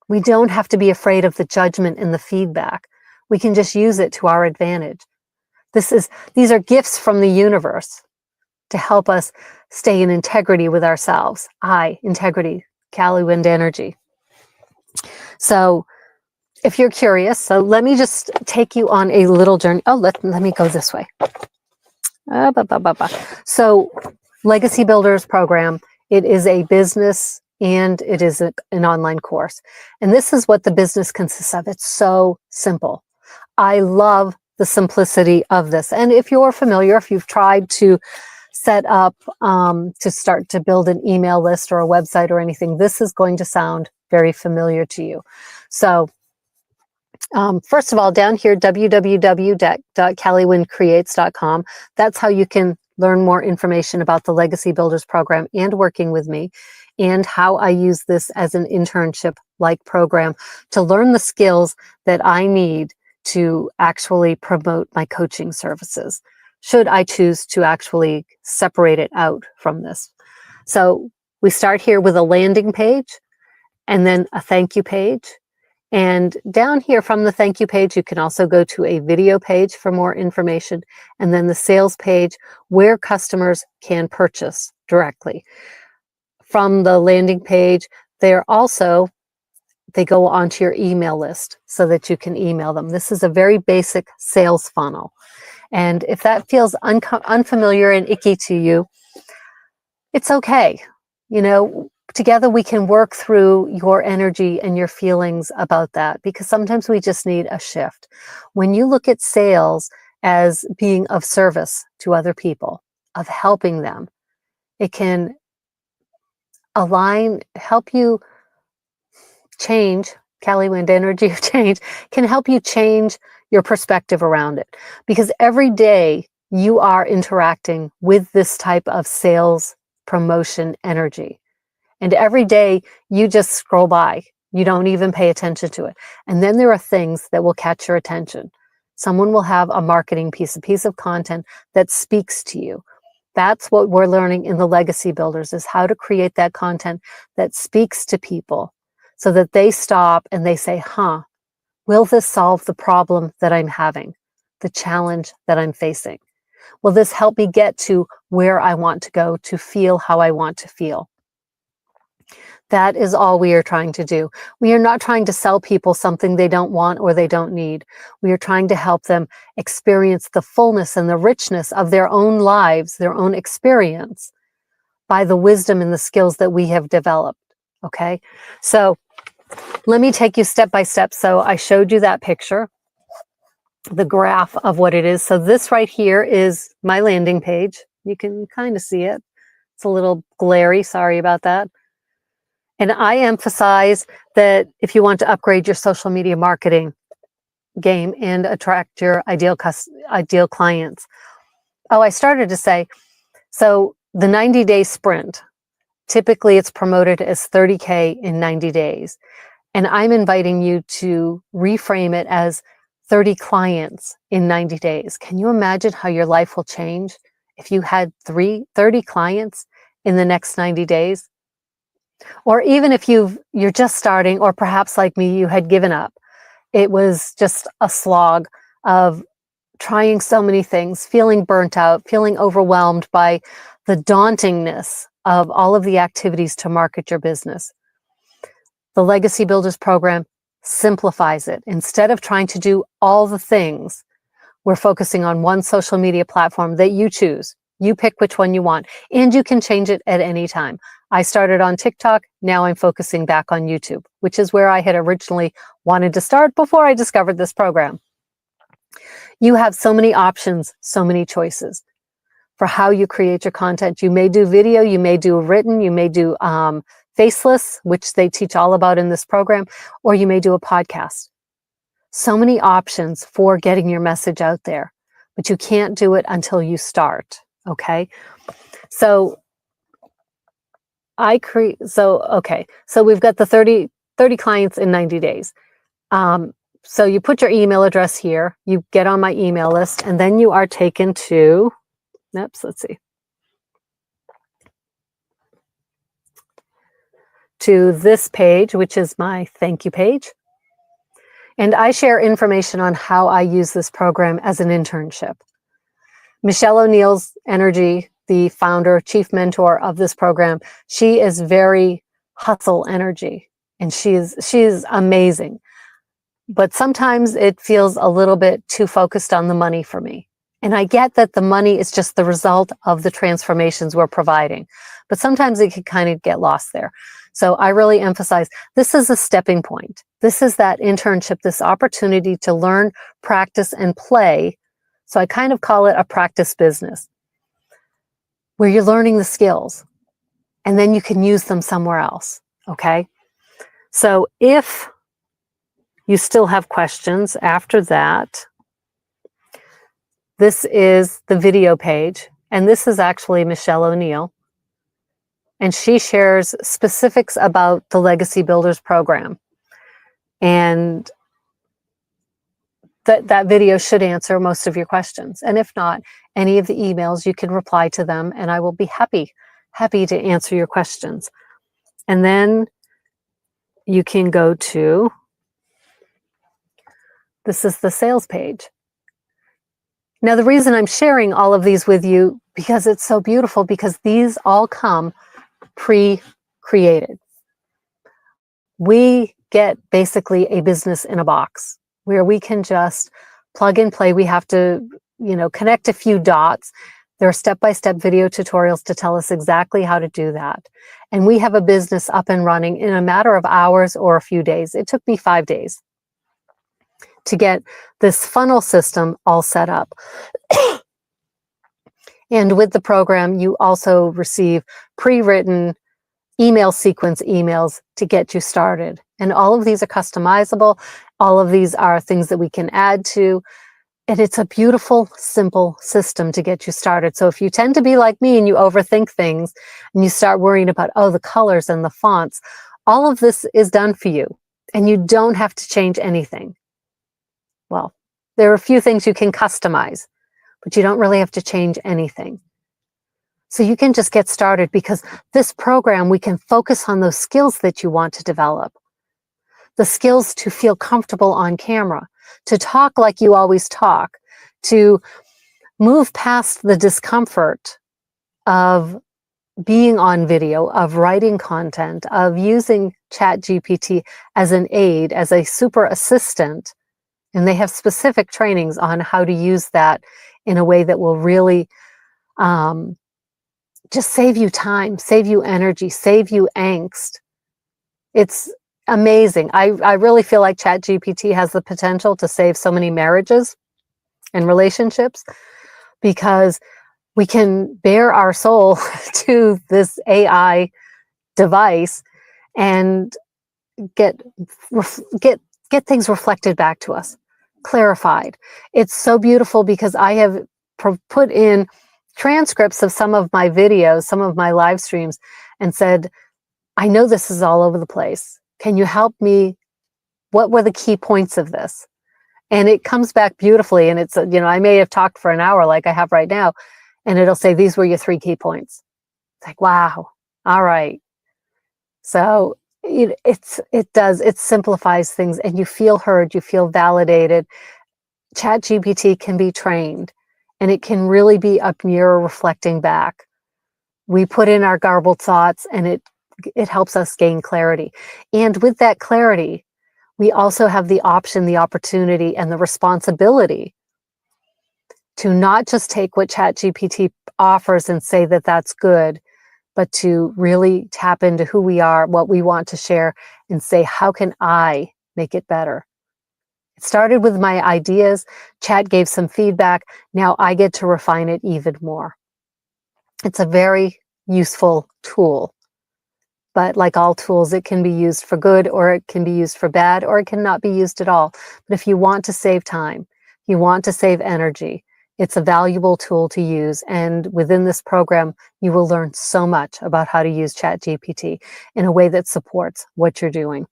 A: We don't have to be afraid of the judgment and the feedback. We can just use it to our advantage. These are gifts from the universe to help us stay in integrity with ourselves. Integrity, Caliwynd energy. So if you're curious, so let me just take you on a little journey. Oh, let me go this way. So Legacy Builders program, it is a business and it is an online course. And this is what the business consists of. It's so simple. I love the simplicity of this. And if you're familiar, if you've tried to set up, to start to build an email list or a website or anything, this is going to sound very familiar to you. So first of all, down here, www.calywindcreates.com. That's how you can learn more information about the Legacy Builders program and working with me, and how I use this as an internship-like program to learn the skills that I need to actually promote my coaching services, should I choose to actually separate it out from this. So we start here with a landing page and then a thank you page. And down here from the thank you page, you can also go to a video page for more information, and then the sales page where customers can purchase directly. From the landing page, they go onto your email list so that you can email them. This is a very basic sales funnel. And if that feels unfamiliar and icky to you, it's okay. You know, together we can work through your energy and your feelings about that, because sometimes we just need a shift. When you look at sales as being of service to other people, of helping them, it can help you change. Caliwynd energy of change can help you change your perspective around it, because every day you are interacting with this type of sales promotion energy. And every day you just scroll by. You don't even pay attention to it. And then there are things that will catch your attention. Someone will have a marketing piece, a piece of content that speaks to you. That's what we're learning in the Legacy Builders, is how to create that content that speaks to people so that they stop and they say, will this solve the problem that I'm having, the challenge that I'm facing? Will this help me get to where I want to go, to feel how I want to feel? That is all we are trying to do. We are not trying to sell people something they don't want or they don't need. We are trying to help them experience the fullness and the richness of their own lives, their own experience, by the wisdom and the skills that we have developed. Okay, so let me take you step by step. So I showed you that picture, the graph of what it is. So this right here is my landing page. You can kind of see it. It's a little glary, sorry about that. And I emphasize that if you want to upgrade your social media marketing game and attract your ideal clients. Oh, I started to say, so the 90-day sprint, typically it's promoted as 30K in 90 days. And I'm inviting you to reframe it as 30 clients in 90 days. Can you imagine how your life will change if you had 30 clients in the next 90 days? Or even if you're just starting, or perhaps like me, you had given up. It was just a slog of trying so many things, feeling burnt out, feeling overwhelmed by the dauntingness of all of the activities to market your business. The Legacy Builders program simplifies it. Instead of trying to do all the things, we're focusing on one social media platform that you choose. You pick which one you want, and you can change it at any time. I started on TikTok. Now I'm focusing back on YouTube, which is where I had originally wanted to start before I discovered this program. You have so many options, so many choices for how you create your content. You may do video, you may do written, you may do faceless, which they teach all about in this program, or you may do a podcast. So many options for getting your message out there, but you can't do it until you start, okay? So we've got the 30 clients in 90 days. So you put your email address here, you get on my email list, and then you are taken to, to this page, which is my thank you page. And I share information on how I use this program as an internship. Michelle O'Neill's Energy, the founder, chief mentor of this program, she is very hustle energy, and she is amazing. But sometimes it feels a little bit too focused on the money for me. And I get that the money is just the result of the transformations we're providing, but sometimes it can kind of get lost there. So I really emphasize this is a stepping point. This is that internship, this opportunity to learn, practice, and play. So I kind of call it a practice business, where you're learning the skills and then you can use them somewhere else, okay? So if you still have questions after that, this is the video page, and this is actually Michelle O'Neill, and she shares specifics about the Legacy Builders program. And that video should answer most of your questions. And if not, any of the emails, you can reply to them, and I will be happy to answer your questions. And then you can go to, this is the sales page. Now, the reason I'm sharing all of these with you, because it's so beautiful, because these all come pre-created. We get basically a business in a box where we can just plug and play. We have to, connect a few dots. There are step-by-step video tutorials to tell us exactly how to do that. And we have a business up and running in a matter of hours or a few days. It took me 5 days to get this funnel system all set up. And with the program, you also receive pre-written email sequence emails to get you started. And all of these are customizable. All of these are things that we can add to. And it's a beautiful, simple system to get you started. So if you tend to be like me and you overthink things and you start worrying about, the colors and the fonts, all of this is done for you. And you don't have to change anything. Well, there are a few things you can customize, but you don't really have to change anything. So you can just get started, because this program, we can focus on those skills that you want to develop. The skills to feel comfortable on camera, to talk like you always talk, to move past the discomfort of being on video, of writing content, of using ChatGPT as an aid, as a super assistant. And they have specific trainings on how to use that in a way that will really just save you time, save you energy, save you angst. It's amazing. I really feel like ChatGPT has the potential to save so many marriages and relationships, because we can bare our soul to this AI device and get things reflected back to us, clarified. It's so beautiful, because I have put in transcripts of some of my videos, some of my live streams, and said, I know this is all over the place. Can you help me? What were the key points of this? And it comes back beautifully. And it's, I may have talked for an hour like I have right now, and it'll say, these were your 3 key points. It's like, wow. All right. So it simplifies things, and you feel heard, you feel validated. ChatGPT can be trained, and it can really be a mirror reflecting back. We put in our garbled thoughts, and it helps us gain clarity. And with that clarity, we also have the option, the opportunity, and the responsibility to not just take what ChatGPT offers and say that that's good, but to really tap into who we are, what we want to share, and say, how can I make it better? It started with my ideas. Chat gave some feedback. Now I get to refine it even more. It's a very useful tool. But like all tools, it can be used for good, or it can be used for bad, or it cannot be used at all. But if you want to save time, you want to save energy, it's a valuable tool to use. And within this program, you will learn so much about how to use ChatGPT in a way that supports what you're doing.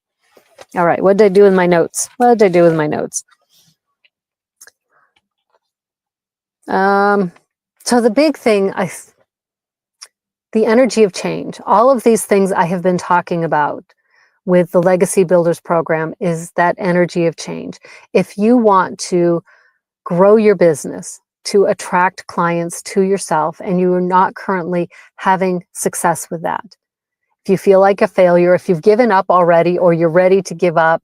A: All right, what did I do with my notes? So the big thing, the energy of change, all of these things I have been talking about with the Legacy Builders program is that energy of change. If you want to grow your business, to attract clients to yourself, and you are not currently having success with that, if you feel like a failure, if you've given up already, or you're ready to give up,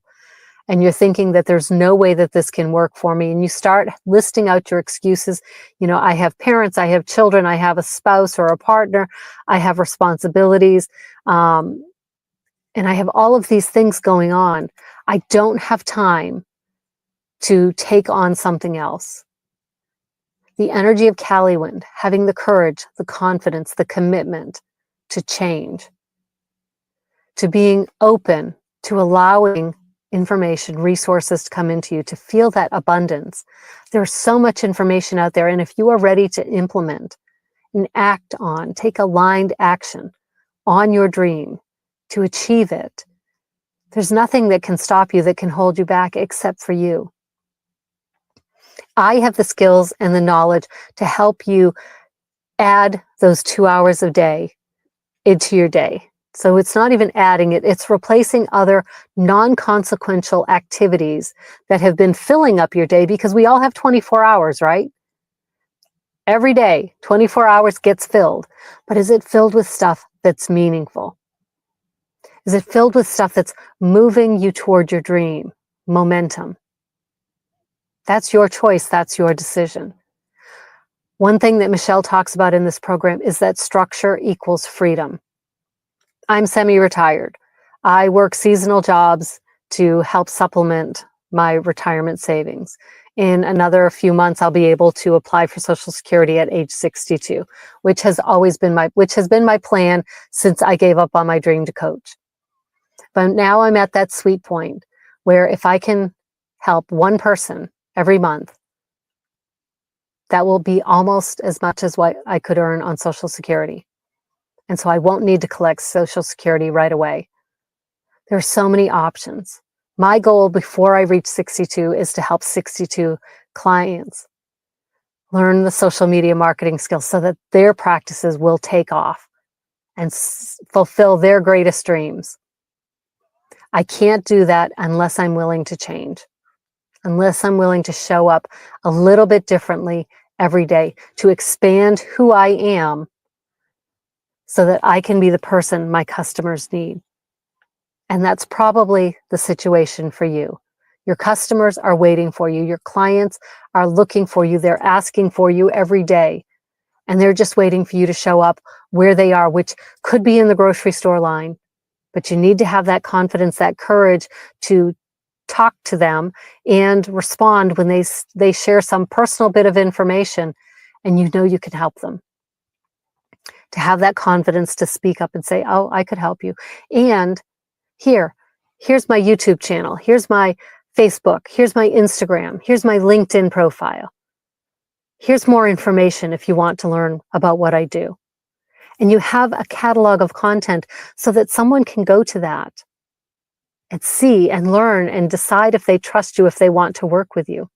A: and you're thinking that there's no way that this can work for me, and you start listing out your excuses, I have parents, I have children, I have a spouse or a partner, I have responsibilities, and I have all of these things going on. I don't have time to take on something else. The energy of Caliwynd, having the courage, the confidence, the commitment to change, to being open, to allowing information, resources to come into you, to feel that abundance. There's so much information out there, and if you are ready to implement and act on, take aligned action on your dream to achieve it, there's nothing that can stop you, that can hold you back, except for you. I have the skills and the knowledge to help you add those 2 hours a day into your day. So it's not even adding it, it's replacing other non-consequential activities that have been filling up your day, because we all have 24 hours, right? Every day, 24 hours gets filled. But is it filled with stuff that's meaningful? Is it filled with stuff that's moving you toward your dream? Momentum. That's your choice, that's your decision. One thing that Michelle talks about in this program is that structure equals freedom. I'm semi-retired. I work seasonal jobs to help supplement my retirement savings. In another few months, I'll be able to apply for Social Security at age 62, which has been my plan since I gave up on my dream to coach. But now I'm at that sweet point where if I can help one person every month, that will be almost as much as what I could earn on Social Security. And so I won't need to collect Social Security right away. There are so many options. My goal before I reach 62 is to help 62 clients learn the social media marketing skills so that their practices will take off and fulfill their greatest dreams. I can't do that unless I'm willing to change, unless I'm willing to show up a little bit differently every day, to expand who I am so that I can be the person my customers need. And that's probably the situation for you. Your customers are waiting for you. Your clients are looking for you. They're asking for you every day. And they're just waiting for you to show up where they are, which could be in the grocery store line. But you need to have that confidence, that courage to talk to them and respond when they share some personal bit of information and you know you can help them. To have that confidence to speak up and say, oh, I could help you. And here's my YouTube channel. Here's my Facebook. Here's my Instagram. Here's my LinkedIn profile. Here's more information if you want to learn about what I do. And you have a catalog of content so that someone can go to that and see and learn and decide if they trust you, if they want to work with you.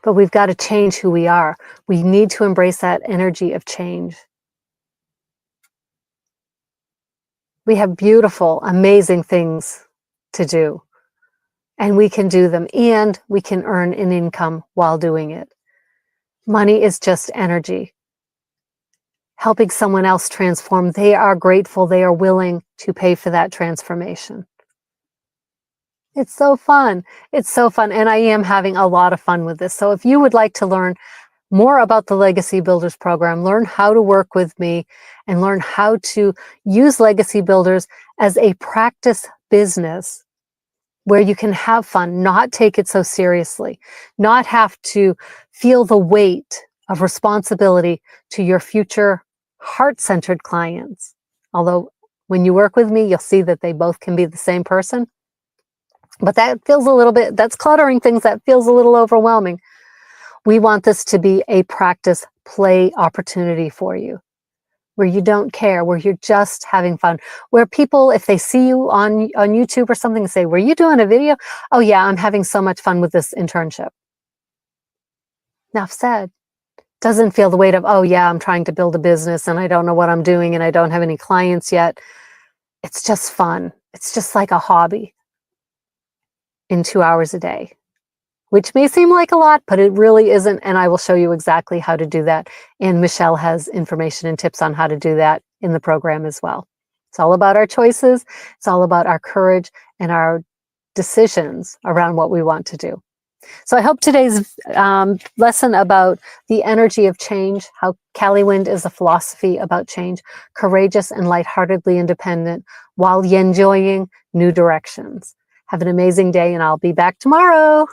A: But we've got to change who we are. We need to embrace that energy of change. We have beautiful, amazing things to do, and we can do them, and we can earn an income while doing it. Money is just energy. Helping someone else transform, they are grateful, they are willing to pay for that transformation. It's so fun. It's so fun, and I am having a lot of fun with this. So if you would like to learn more about the Legacy Builders program, learn how to work with me, and learn how to use Legacy Builders as a practice business where you can have fun, not take it so seriously, not have to feel the weight of responsibility to your future heart-centered clients. Although when you work with me, you'll see that they both can be the same person. But that feels a little bit, that's cluttering things, that feels a little overwhelming. We want this to be a practice play opportunity for you, where you don't care, where you're just having fun, where people, if they see you on YouTube or something, say, were you doing a video? Oh yeah, I'm having so much fun with this internship. Enough said. Doesn't feel the weight of, oh yeah, I'm trying to build a business and I don't know what I'm doing and I don't have any clients yet. It's just fun. It's just like a hobby in 2 hours a day, which may seem like a lot, but it really isn't. And I will show you exactly how to do that. And Michelle has information and tips on how to do that in the program as well. It's all about our choices. It's all about our courage and our decisions around what we want to do. So I hope today's lesson about the energy of change, how Caliwynd is a philosophy about change, courageous and lightheartedly independent while enjoying new directions. Have an amazing day, and I'll be back tomorrow.